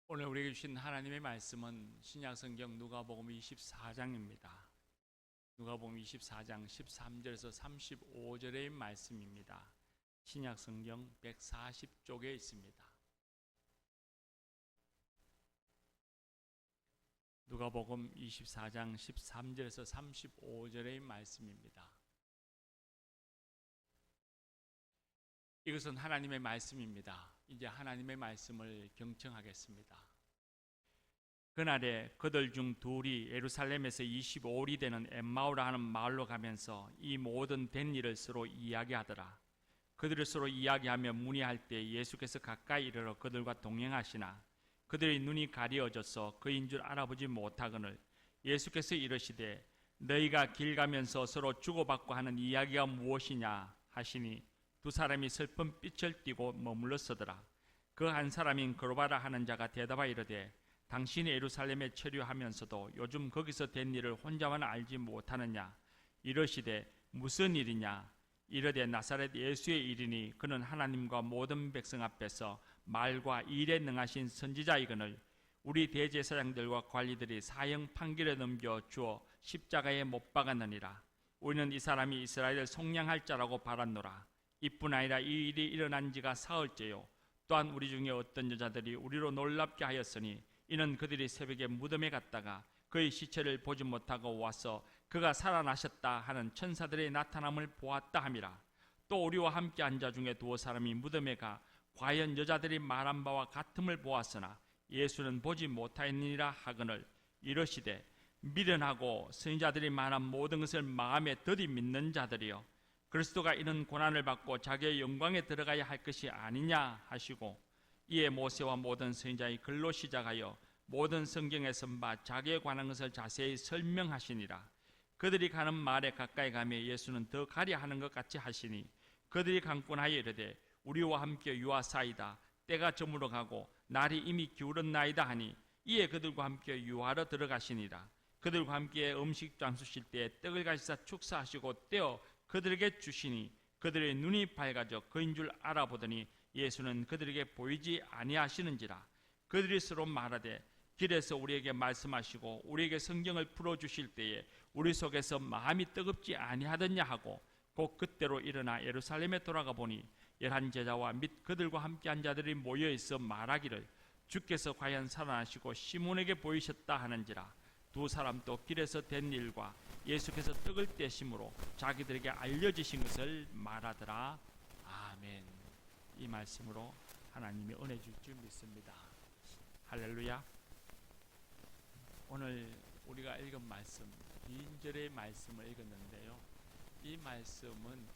오늘 우리에게 주신 하나님의 말씀은 신약성경 누가복음 24장입니다. 누가복음 24장 13절에서 35절의 말씀입니다. 신약성경 140쪽에 있습니다. 누가복음 24장 13절에서 35절의 말씀입니다. 이것은 하나님의 말씀입니다. 이제 하나님의 말씀을 경청하겠습니다. 그날에 그들 중 둘이 예루살렘에서 25일이 되는 엠마오라 하는 마을로 가면서 이 모든 된 일을 서로 이야기하더라. 그들을 서로 이야기하며 문의할 때 예수께서 가까이 이르러 그들과 동행하시나 그들의 눈이 가려져서 그인 줄 알아보지 못하거늘 예수께서 이르시되 너희가 길 가면서 서로 주고받고 하는 이야기가 무엇이냐 하시니 두 사람이 슬픈 빛을 띠고 머물러 서더라. 그 한 사람인 그로바라 하는 자가 대답하여 이르되 당신이 예루살렘에 체류하면서도 요즘 거기서 된 일을 혼자만 알지 못하느냐. 이르시되 무슨 일이냐. 이르되 나사렛 예수의 일이니 그는 하나님과 모든 백성 앞에서 말과 일에 능하신 선지자이거늘 우리 대제사장들과 관리들이 사형 판결에 넘겨 주어 십자가에 못 박았느니라. 우리는 이 사람이 이스라엘을 속량할 자라고 바랐노라. 이뿐 아니라 이 일이 일어난 지가 사흘째요. 또한 우리 중에 어떤 여자들이 우리로 놀랍게 하였으니 이는 그들이 새벽에 무덤에 갔다가 그의 시체를 보지 못하고 와서 그가 살아나셨다 하는 천사들의 나타남을 보았다 함이라. 또 우리와 함께 한 자 중에 두어 사람이 무덤에 가 과연 여자들이 말한 바와 같음을 보았으나 예수는 보지 못하였느니라 하거늘 이르시되 미련하고 선지자들이 말한 모든 것을 마음에 더디 믿는 자들이여 그리스도가 이런 고난을 받고 자기의 영광에 들어가야 할 것이 아니냐 하시고 이에 모세와 모든 선지자의 글로 시작하여 모든 성경에 쓴 바 자기에 관한 것을 자세히 설명하시니라. 그들이 가는 마을에 가까이 가며 예수는 더 가려 하는 것 같이 하시니 그들이 강권하여 이르되 우리와 함께 유하사이다. 때가 저물어 가고 날이 이미 기울었나이다 하니 이에 그들과 함께 유하러 들어가시니라. 그들과 함께 음식 장수실 때 떡을 가시사 축사하시고 떼어 그들에게 주시니 그들의 눈이 밝아져 그인 줄 알아보더니 예수는 그들에게 보이지 아니하시는지라. 그들이 서로 말하되 길에서 우리에게 말씀하시고 우리에게 성경을 풀어주실 때에 우리 속에서 마음이 뜨겁지 아니하더냐 하고 곧 그때로 일어나 예루살렘에 돌아가 보니 11 제자와 및 그들과 함께한 자들이 모여있어 말하기를 주께서 과연 살아나시고 시몬에게 보이셨다 하는지라. 두 사람도 길에서 된 일과 예수께서 떡을 떼심으로 자기들에게 알려지신 것을 말하더라. 아멘. 이 말씀으로 하나님이 은혜 줄 줄 믿습니다. 할렐루야. 오늘 우리가 읽은 말씀 2절의 말씀을 읽었는데요. 이 말씀은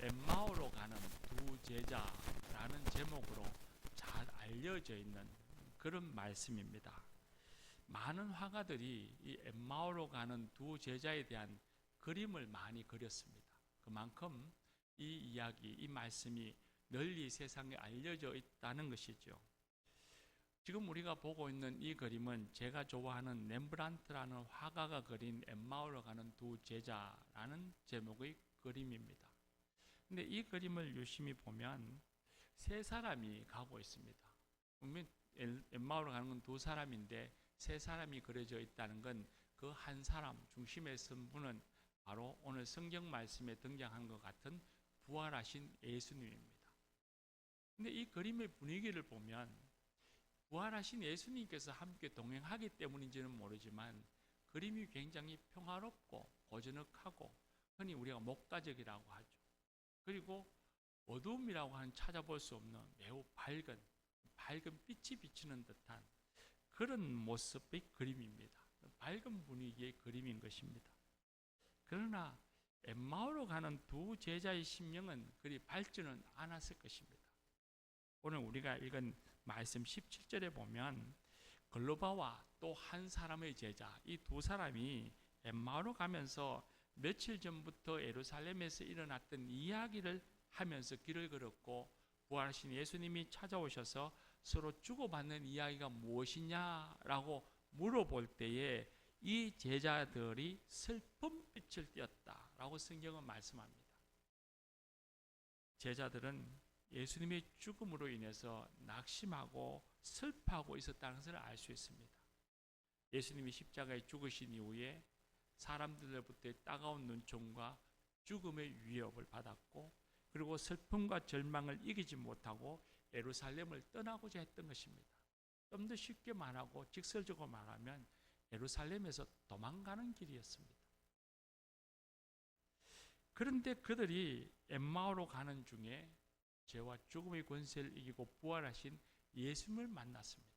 엠마오로 가는 두 제자라는 제목으로 잘 알려져 있는 그런 말씀입니다. 많은 화가들이 이 엠마오로 가는 두 제자에 대한 그림을 많이 그렸습니다. 그만큼 이 이야기, 이 말씀이 널리 세상에 알려져 있다는 것이죠. 지금 우리가 보고 있는 이 그림은 제가 좋아하는 렘브란트라는 화가가 그린 엠마오로 가는 두 제자라는 제목의 그림입니다. 근데 이 그림을 유심히 보면 세 사람이 가고 있습니다. 분명 엠마오로 가는 건 두 사람인데 세 사람이 그려져 있다는 건 그 한 사람 중심에 선 분은 바로 오늘 성경 말씀에 등장한 것 같은 부활하신 예수님입니다. 근데 이 그림의 분위기를 보면 부활하신 예수님께서 함께 동행하기 때문인지는 모르지만 그림이 굉장히 평화롭고 고즈넉하고 흔히 우리가 목가적이라고 하죠. 그리고 어두움이라고 하는 찾아볼 수 없는 매우 밝은 빛이 비치는 듯한 그런 모습의 그림입니다. 밝은 분위기의 그림인 것입니다. 그러나 엠마오로 가는 두 제자의 심령은 그리 밝지는 않았을 것입니다. 오늘 우리가 읽은 말씀 17절에 보면 글로바와 또 한 사람의 제자 이 두 사람이 엠마오로 가면서 며칠 전부터 예루살렘에서 일어났던 이야기를 하면서 길을 걸었고 부활하신 예수님이 찾아오셔서 서로 주고받는 이야기가 무엇이냐라고 물어볼 때에 이 제자들이 슬픈 빛을 띠었다라고 성경은 말씀합니다. 제자들은 예수님의 죽음으로 인해서 낙심하고 슬퍼하고 있었다는 것을 알 수 있습니다. 예수님이 십자가에 죽으신 이후에 사람들로부터의 따가운 눈총과 죽음의 위협을 받았고, 그리고 슬픔과 절망을 이기지 못하고 예루살렘을 떠나고자 했던 것입니다. 좀 더 쉽게 말하고 직설적으로 말하면 예루살렘에서 도망가는 길이었습니다. 그런데 그들이 엠마오로 가는 중에 죄와 죽음의 권세를 이기고 부활하신 예수님을 만났습니다.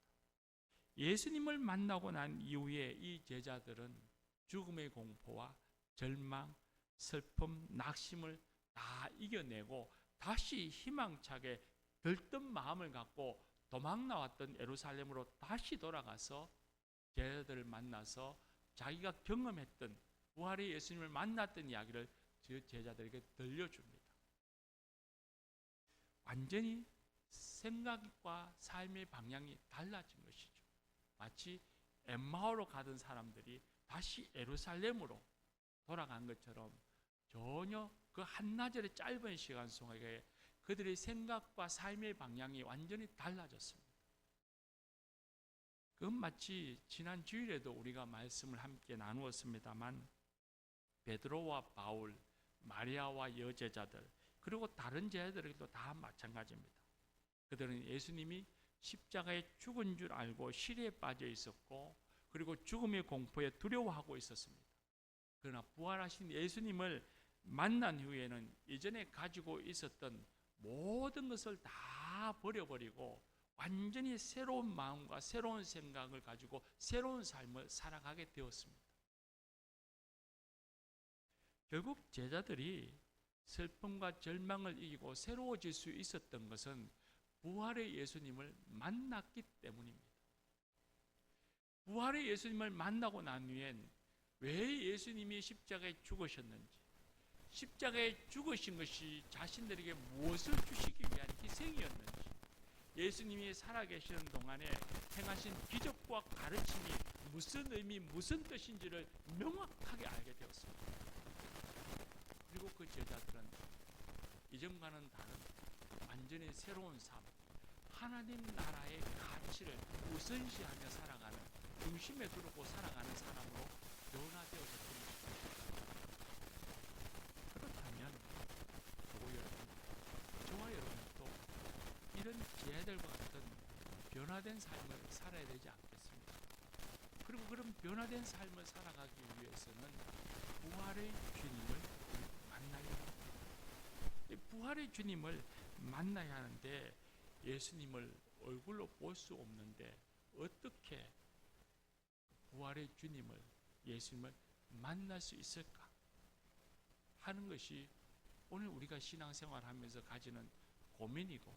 예수님을 만나고 난 이후에 이 제자들은 죽음의 공포와 절망, 슬픔, 낙심을 다 이겨내고 다시 희망차게 들뜬 마음을 갖고 도망 나왔던 예루살렘으로 다시 돌아가서 제자들을 만나서 자기가 경험했던 부활의 예수님을 만났던 이야기를 제자들에게 들려줍니다. 완전히 생각과 삶의 방향이 달라진 것이죠. 마치 엠마오로 가던 사람들이 다시 예루살렘으로 돌아간 것처럼 전혀 그 한나절의 짧은 시간 속에 그들의 생각과 삶의 방향이 완전히 달라졌습니다. 그건 마치 지난 주일에도 우리가 말씀을 함께 나누었습니다만 베드로와 바울, 마리아와 여제자들, 그리고 다른 제자들에게도 다 마찬가지입니다. 그들은 예수님이 십자가에 죽은 줄 알고 시리에 빠져 있었고, 그리고 죽음의 공포에 두려워하고 있었습니다. 그러나 부활하신 예수님을 만난 후에는 이전에 가지고 있었던 모든 것을 다 버려버리고 완전히 새로운 마음과 새로운 생각을 가지고 새로운 삶을 살아가게 되었습니다. 결국 제자들이 슬픔과 절망을 이기고 새로워질 수 있었던 것은 부활의 예수님을 만났기 때문입니다. 부활의 예수님을 만나고 난 후엔 왜 예수님이 십자가에 죽으셨는지, 십자가에 죽으신 것이 자신들에게 무엇을 주시기 위한 희생이었는지, 예수님이 살아계시는 동안에 행하신 기적과 가르침이 무슨 의미, 무슨 뜻인지를 명확하게 알게 되었습니다. 그리고 그 제자들은 이전과는 다른 완전히 새로운 삶, 하나님 나라의 가치를 우선시하며 살아가는, 중심에 두고 살아가는 사람으로 변화되어졌던 것입니다. 그렇다면 저와 여러분도 이런 제자들과 같은 변화된 삶을 살아야 되지 않겠습니까? 그리고 그런 변화된 삶을 살아가기 위해서는 부활의 주님을 만나야 합니다. 부활의 주님을 만나야 하는데 예수님을 얼굴로 볼 수 없는데 어떻게 부활의 주님을, 예수님을 만날 수 있을까 하는 것이 오늘 우리가 신앙생활하면서 가지는 고민이고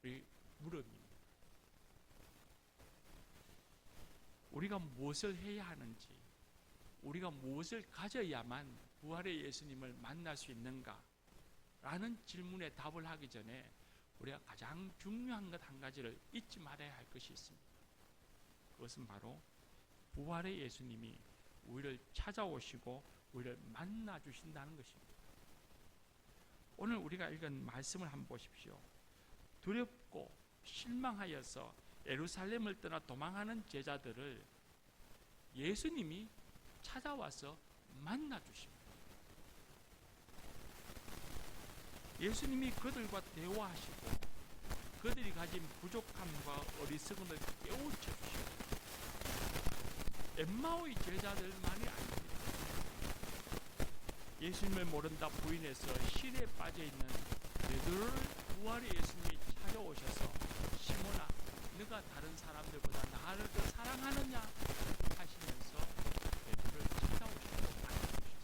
우리 물음입니다. 우리가 무엇을 해야 하는지, 우리가 무엇을 가져야만 부활의 예수님을 만날 수 있는가 라는 질문에 답을 하기 전에 우리가 가장 중요한 것 한 가지를 잊지 말아야 할 것이 있습니다. 그것은 바로 부활의 예수님이 우리를 찾아오시고 우리를 만나 주신다는 것입니다. 오늘 우리가 읽은 말씀을 한번 보십시오. 두렵고 실망하여서 예루살렘을 떠나 도망하는 제자들을 예수님이 찾아와서 만나 주십니다. 예수님이 그들과 대화하시고 그들이 가진 부족함과 어리석음을 깨우쳐 주시고, 엠마오의 제자들만이 아닙니다. 예수님을 모른다 부인해서 실에 빠져 있는 베드로를 부활의 예수님이 찾아오셔서 시몬아, 네가 다른 사람들보다 나를 더 사랑하느냐 하시면서 베드로를 찾아오셔서 만나주셨습니다.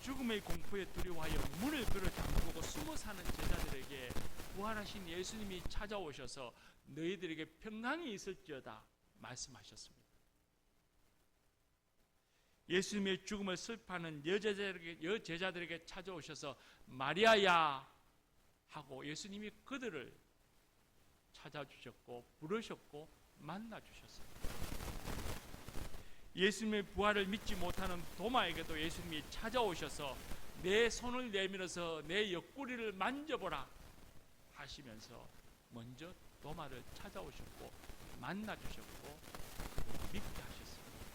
죽음의 공포에 두려워하여 문을 걸어 잠그고 숨어 사는 제자들에게 부활하신 예수님이 찾아오셔서 너희들에게 평강이 있을지어다 말씀하셨습니다. 예수님의 죽음을 슬퍼하는 여제자들에게 찾아오셔서 마리아야 하고 예수님이 그들을 찾아주셨고 부르셨고 만나주셨습니다. 예수님의 부활을 믿지 못하는 도마에게도 예수님이 찾아오셔서 내 손을 내밀어서 내 옆구리를 만져보라 하시면서 먼저 도마를 찾아오셨고 만나주셨고 믿게 하셨습니다.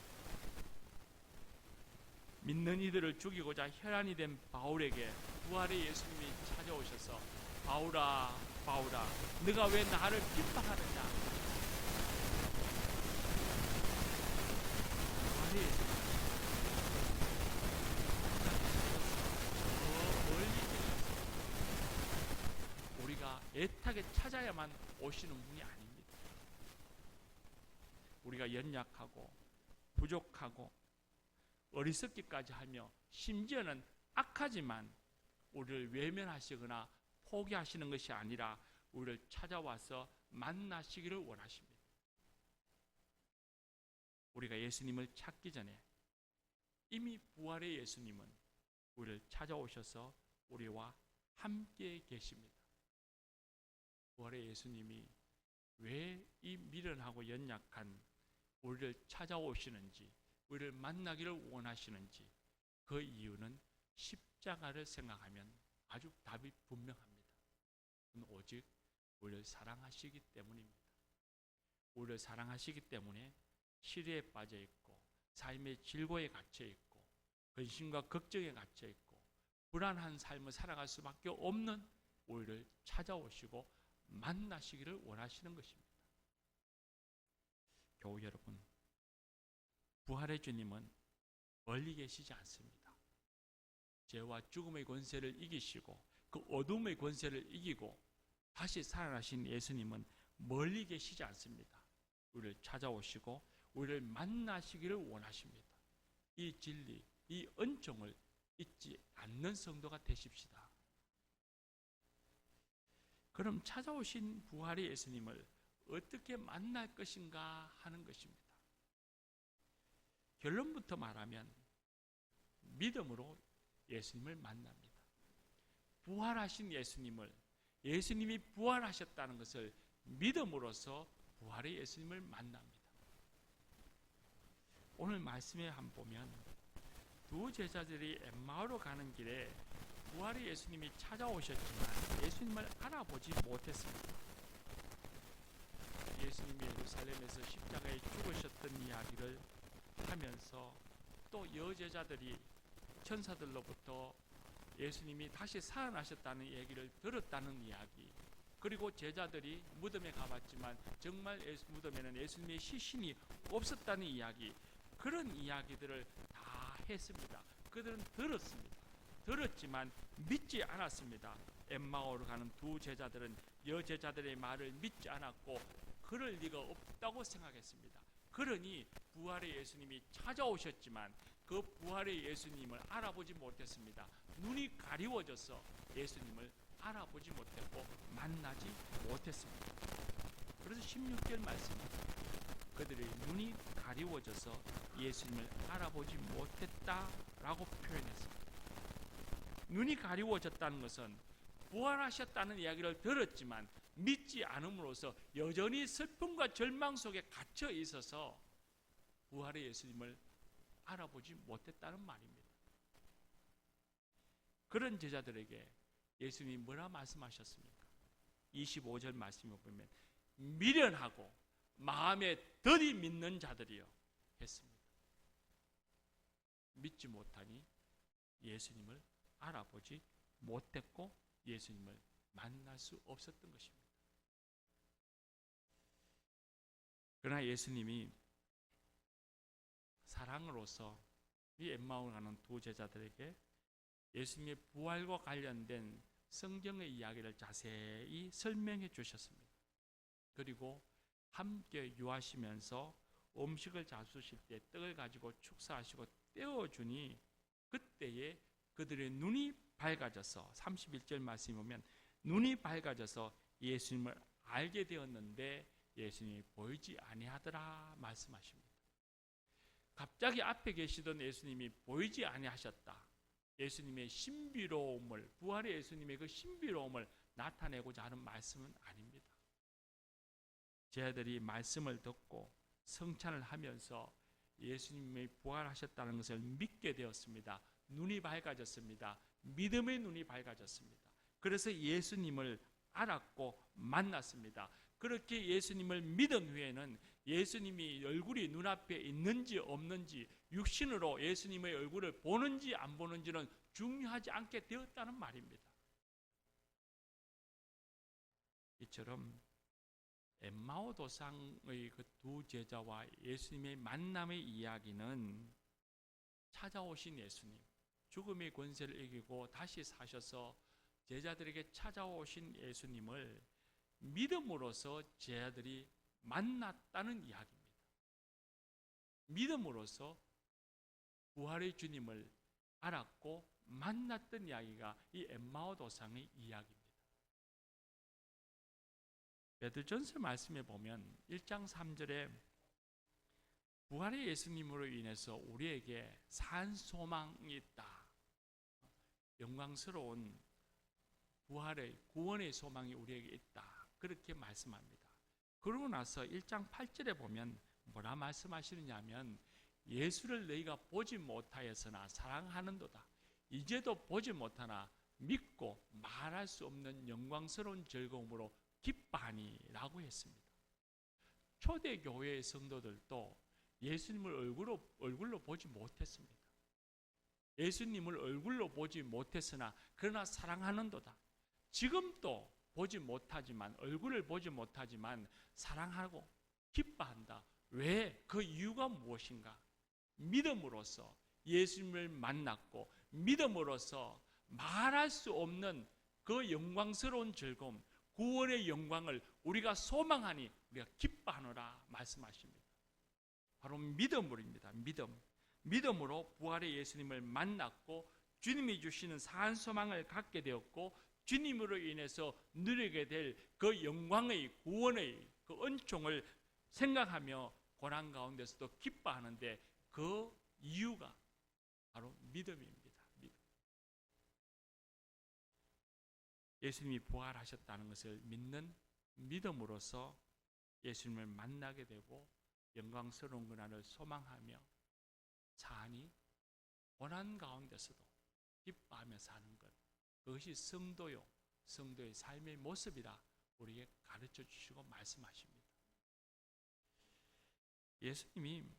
믿는 이들을 죽이고자 혈안이 된 바울에게 부활의 예수님이 찾아오셔서 바울아 바울아 네가 왜 나를 핍박하느냐. 부활의 예수님 우리가 애타게 찾아야만 오시는 분이 아닙니다. 우리가 연약하고 부족하고 어리석기까지 하며 심지어는 악하지만 우리를 외면하시거나 포기하시는 것이 아니라 우리를 찾아와서 만나시기를 원하십니다. 우리가 예수님을 찾기 전에 이미 부활의 예수님은 우리를 찾아오셔서 우리와 함께 계십니다. 부활의 예수님이 왜 이 미련하고 연약한 우리를 찾아오시는지, 우리를 만나기를 원하시는지, 그 이유는 십자가를 생각하면 아주 답이 분명합니다. 오직 우리를 사랑하시기 때문입니다. 우리를 사랑하시기 때문에 시리에 빠져 있고 삶의 질고에 갇혀 있고 근심과 걱정에 갇혀 있고 불안한 삶을 살아갈 수밖에 없는 우리를 찾아오시고 만나시기를 원하시는 것입니다. 교우 여러분, 부활의 주님은 멀리 계시지 않습니다. 죄와 죽음의 권세를 이기시고 그 어둠의 권세를 이기고 다시 살아나신 예수님은 멀리 계시지 않습니다. 우리를 찾아오시고 우리를 만나시기를 원하십니다. 이 진리, 이 은총을 잊지 않는 성도가 되십시다. 그럼 찾아오신 부활의 예수님을 어떻게 만날 것인가 하는 것입니다. 결론부터 말하면 믿음으로 예수님을 만납니다. 부활하신 예수님이 부활하셨다는 것을 믿음으로써 부활의 예수님을 만납니다. 오늘 말씀에 한번 보면 두 제자들이 엠마오로 가는 길에 부활의 예수님이 찾아오셨지만 예수님을 알아보지 못했습니다. 예수님이 예루살렘에서 십자가에 죽으셨던 이야기를 하면서 또 여제자들이 천사들로부터 예수님이 다시 살아나셨다는 얘기를 들었다는 이야기, 그리고 제자들이 무덤에 가봤지만 정말 무덤에는 예수님의 시신이 없었다는 이야기, 그런 이야기들을 다 했습니다. 그들은 들었지만 믿지 않았습니다. 엠마오로 가는 두 제자들은 여제자들의 말을 믿지 않았고 그럴 리가 없다고 생각했습니다. 그러니 부활의 예수님이 찾아오셨지만 그 부활의 예수님을 알아보지 못했습니다. 눈이 가리워져서 예수님을 알아보지 못했고 만나지 못했습니다. 그래서 16절 말씀입니다. 그들의 눈이 가리워져서 예수님을 알아보지 못했다라고 표현했습니다. 눈이 가리워졌다는 것은 부활하셨다는 이야기를 들었지만 믿지 않음으로써 여전히 슬픔과 절망 속에 갇혀 있어서 부활의 예수님을 알아보지 못했다는 말입니다. 그런 제자들에게 예수님이 뭐라 말씀하셨습니까? 25절 말씀을 보면 미련하고 마음에 더디 믿는 자들이요 했습니다. 믿지 못하니 예수님을 알아보지 못했고 예수님을 만날 수 없었던 것입니다. 그러나 예수님이 사랑으로서 이 엠마오로 가는 두 제자들에게 예수님의 부활과 관련된 성경의 이야기를 자세히 설명해 주셨습니다. 그리고 함께 유하시면서 음식을 잡수실 때 떡을 가지고 축사하시고 떼어주니 그때에 그들의 눈이 밝아져서 31절 말씀에 보면 눈이 밝아져서 예수님을 알게 되었는데 예수님이 보이지 아니하더라 말씀하십니다. 갑자기 앞에 계시던 예수님이 보이지 아니하셨다. 예수님의 신비로움을, 부활의 예수님의 그 신비로움을 나타내고자 하는 말씀은 아닙니다. 제자들이 말씀을 듣고 성찬을 하면서 예수님이 부활하셨다는 것을 믿게 되었습니다. 눈이 밝아졌습니다. 믿음의 눈이 밝아졌습니다. 그래서 예수님을 알았고 만났습니다. 그렇게 예수님을 믿은 후에는 예수님이 얼굴이 눈앞에 있는지 없는지, 육신으로 예수님의 얼굴을 보는지 안 보는지는 중요하지 않게 되었다는 말입니다. 이처럼 엠마오 도상의 그 두 제자와 예수님의 만남의 이야기는 찾아오신 예수님, 죽음의 권세를 이기고 다시 사셔서 제자들에게 찾아오신 예수님을 믿음으로써 제자들이 만났다는 이야기입니다. 믿음으로써 부활의 주님을 알았고 만났던 이야기가 이 엠마오 도상의 이야기입니다. 베드로전서 말씀에 보면 1장 3절에 부활의 예수님으로 인해서 우리에게 산 소망이 있다. 영광스러운 부활의 구원의 소망이 우리에게 있다. 그렇게 말씀합니다. 그러고 나서 1장 8절에 보면 뭐라 말씀하시느냐 하면 예수를 너희가 보지 못하였으나 사랑하는도다. 이제도 보지 못하나 믿고 말할 수 없는 영광스러운 즐거움으로 기뻐하니 라고 했습니다. 초대교회의 성도들도 예수님을 얼굴로 보지 못했습니다. 예수님을 얼굴로 보지 못했으나 그러나 사랑하는도다. 지금도 보지 못하지만, 얼굴을 보지 못하지만 사랑하고 기뻐한다. 왜? 그 이유가 무엇인가? 믿음으로써 예수님을 만났고 믿음으로써 말할 수 없는 그 영광스러운 즐거움, 구원의 영광을 우리가 소망하니 우리가 기뻐하노라 말씀하십니다. 바로 믿음으로입니다. 믿음으로 부활의 예수님을 만났고 주님이 주시는 산 소망을 갖게 되었고 주님으로 인해서 누리게 될 그 영광의 구원의 그 은총을 생각하며 고난 가운데서도 기뻐하는데 그 이유가 바로 믿음입니다. 예수님이 부활하셨다는 것을 믿는 믿음으로써 예수님을 만나게 되고 영광스러운 그날을 소망하며 사니 고난 가운데서도 기뻐하며 사는 것, 그것이 성도요, 성도의 삶의 모습이라 우리에게 가르쳐 주시고 말씀하십니다. 예수님이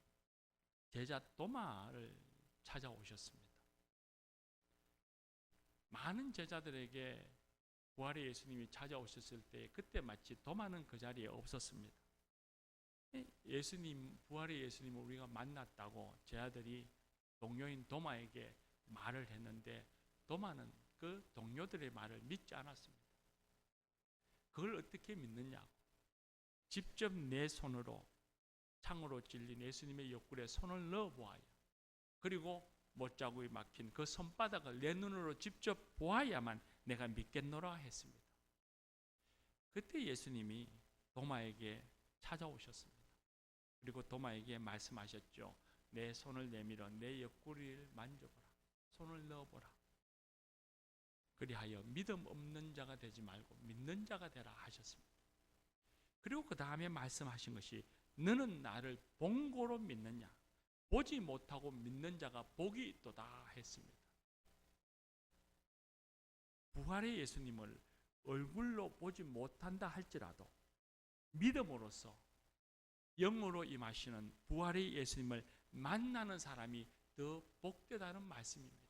제자 도마를 찾아오셨습니다. 많은 제자들에게 부활의 예수님이 찾아오셨을 때 그때 마치 도마는 그 자리에 없었습니다. 예수님, 부활의 예수님을 우리가 만났다고 제자들이 동료인 도마에게 말을 했는데 도마는 그 동료들의 말을 믿지 않았습니다. 그걸 어떻게 믿느냐고 직접 내 손으로 창으로 찔린 예수님의 옆구리에 손을 넣어 보아야, 그리고 못자국이 막힌 그 손바닥을 내 눈으로 직접 보아야만 내가 믿겠노라 했습니다. 그때 예수님이 도마에게 찾아오셨습니다. 그리고 도마에게 말씀하셨죠. 내 손을 내밀어 내 옆구리를 만져보라. 손을 넣어보라. 그리하여 믿음 없는 자가 되지 말고 믿는 자가 되라 하셨습니다. 그리고 그 다음에 말씀하신 것이 너는 나를 본고로 믿느냐? 보지 못하고 믿는 자가 복이 있도다 했습니다. 부활의 예수님을 얼굴로 보지 못한다 할지라도 믿음으로써 영으로 임하시는 부활의 예수님을 만나는 사람이 더 복되다는 말씀입니다.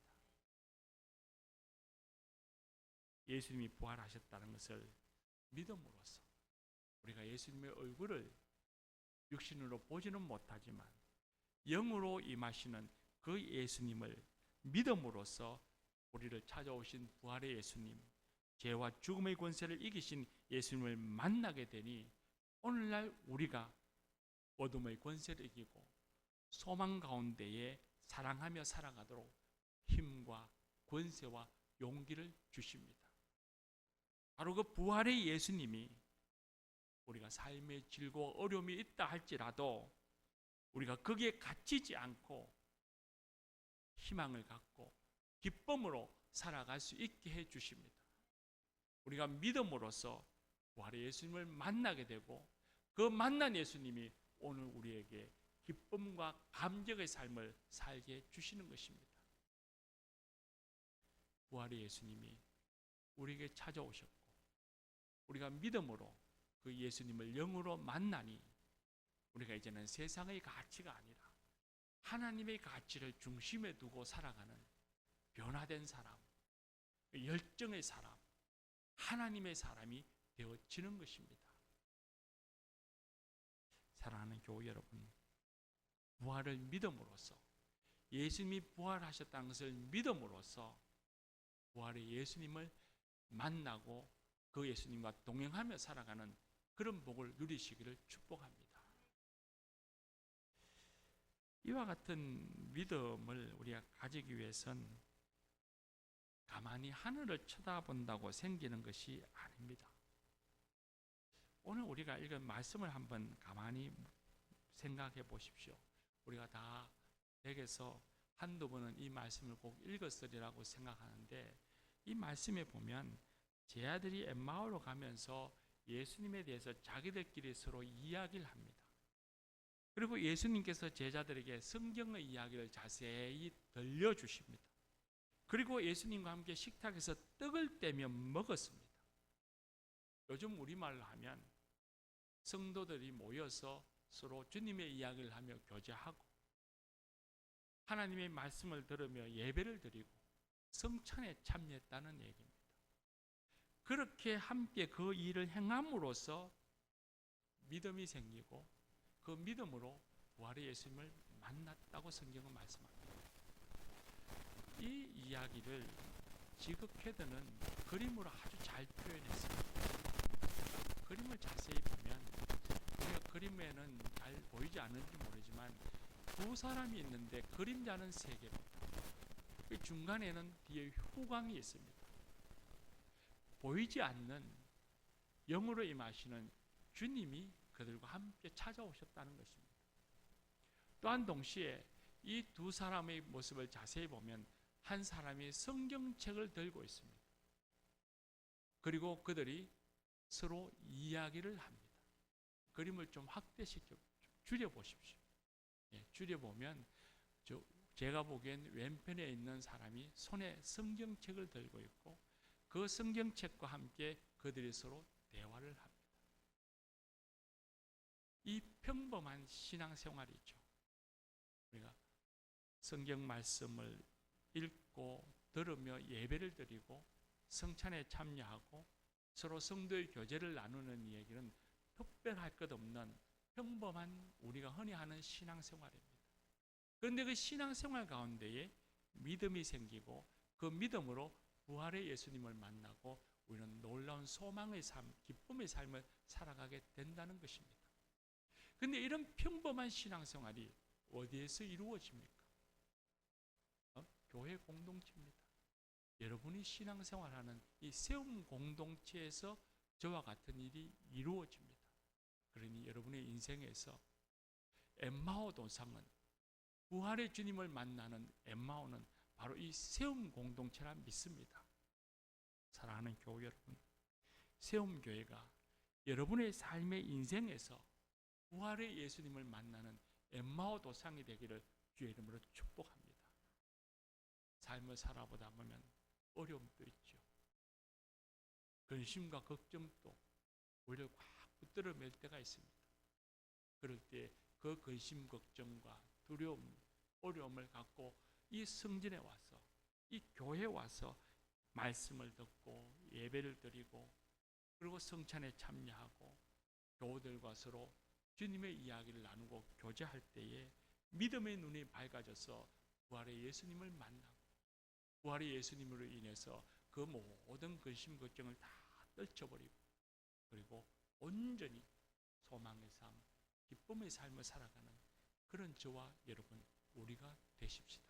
예수님이 부활하셨다는 것을 믿음으로써 우리가 예수님의 얼굴을 육신으로 보지는 못하지만 영으로 임하시는 그 예수님을 믿음으로써 우리를 찾아오신 부활의 예수님, 죄와 죽음의 권세를 이기신 예수님을 만나게 되니 오늘날 우리가 어둠의 권세를 이기고 소망 가운데에 사랑하며 살아가도록 힘과 권세와 용기를 주십니다. 바로 그 부활의 예수님이 우리가 삶의 질고 어려움이 있다 할지라도 우리가 거기에 갇히지 않고 희망을 갖고 기쁨으로 살아갈 수 있게 해 주십니다. 우리가 믿음으로써 부활의 예수님을 만나게 되고 그 만난 예수님이 오늘 우리에게 기쁨과 감격의 삶을 살게 해 주시는 것입니다. 부활의 예수님이 우리에게 찾아오셨고 우리가 믿음으로 그 예수님을 영으로 만나니 우리가 이제는 세상의 가치가 아니라 하나님의 가치를 중심에 두고 살아가는 변화된 사람, 열정의 사람, 하나님의 사람이 되어지는 것입니다. 사랑하는 교회 여러분, 부활을 믿음으로써 예수님이 부활하셨다는 것을 믿음으로써 부활의 예수님을 만나고 그 예수님과 동행하며 살아가는 그런 복을 누리시기를 축복합니다. 이와 같은 믿음을 우리가 가지기 위해선 가만히 하늘을 쳐다본다고 생기는 것이 아닙니다. 오늘 우리가 읽은 말씀을 한번 가만히 생각해 보십시오. 우리가 다 댁에서 한두 번은 이 말씀을 꼭 읽었으리라고 생각하는데 이 말씀에 보면 제 아들이 엠마오로 가면서 예수님에 대해서 자기들끼리 서로 이야기를 합니다. 그리고 예수님께서 제자들에게 성경의 이야기를 자세히 들려주십니다. 그리고 예수님과 함께 식탁에서 떡을 떼며 먹었습니다. 요즘 우리말로 하면 성도들이 모여서 서로 주님의 이야기를 하며 교제하고 하나님의 말씀을 들으며 예배를 드리고 성찬에 참여했다는 얘기입니다. 그렇게 함께 그 일을 행함으로써 믿음이 생기고 그 믿음으로 부활의 예수님을 만났다고 성경은 말씀합니다. 이 이야기를 지극 헤드는 그림으로 아주 잘 표현했습니다. 그림을 자세히 보면 우리가 그림에는 잘 보이지 않는지 모르지만 두 사람이 있는데 그림자는 세 개입니다. 그 중간에는 뒤에 후광이 있습니다. 보이지 않는 영으로 임하시는 주님이 그들과 함께 찾아오셨다는 것입니다. 또한 동시에 이 두 사람의 모습을 자세히 보면 한 사람이 성경책을 들고 있습니다. 그리고 그들이 서로 이야기를 합니다. 그림을 좀 확대시켜 줄여보십시오. 줄여보면 제가 보기엔 왼편에 있는 사람이 손에 성경책을 들고 있고 그 성경책과 함께 그들이 서로 대화를 합니다. 이 평범한 신앙생활이죠. 우리가 성경 말씀을 읽고 들으며 예배를 드리고 성찬에 참여하고 서로 성도의 교제를 나누는 얘기는 특별할 것 없는 평범한 우리가 흔히 하는 신앙생활입니다. 그런데 그 신앙생활 가운데에 믿음이 생기고 그 믿음으로 부활의 예수님을 만나고 우리는 놀라운 소망의 삶, 기쁨의 삶을 살아가게 된다는 것입니다. 그런데 이런 평범한 신앙생활이 어디에서 이루어집니까? 교회 공동체입니다. 여러분이 신앙생활하는 이 세움 공동체에서 저와 같은 일이 이루어집니다. 그러니 여러분의 인생에서 엠마오 도상은 부활의 주님을 만나는 엠마오는 바로 이 세움 공동체라 믿습니다. 사랑하는 교회 여러분, 세움교회가 여러분의 삶의 인생에서 부활의 예수님을 만나는 엠마오 도상이 되기를 주의 이름으로 축복합니다. 삶을 살아보다 보면 어려움도 있죠. 근심과 걱정도 우리를 꽉 붙들어 맬 때가 있습니다. 그럴 때 그 근심, 걱정과 두려움, 어려움을 갖고 이 성전에 와서 이 교회에 와서 말씀을 듣고 예배를 드리고 그리고 성찬에 참여하고 교우들과 서로 주님의 이야기를 나누고 교제할 때에 믿음의 눈이 밝아져서 부활의 예수님을 만나고 부활의 예수님으로 인해서 그 모든 근심 걱정을 다 떨쳐버리고 그리고 온전히 소망의 삶, 기쁨의 삶을 살아가는 그런 저와 여러분 우리가 되십시다.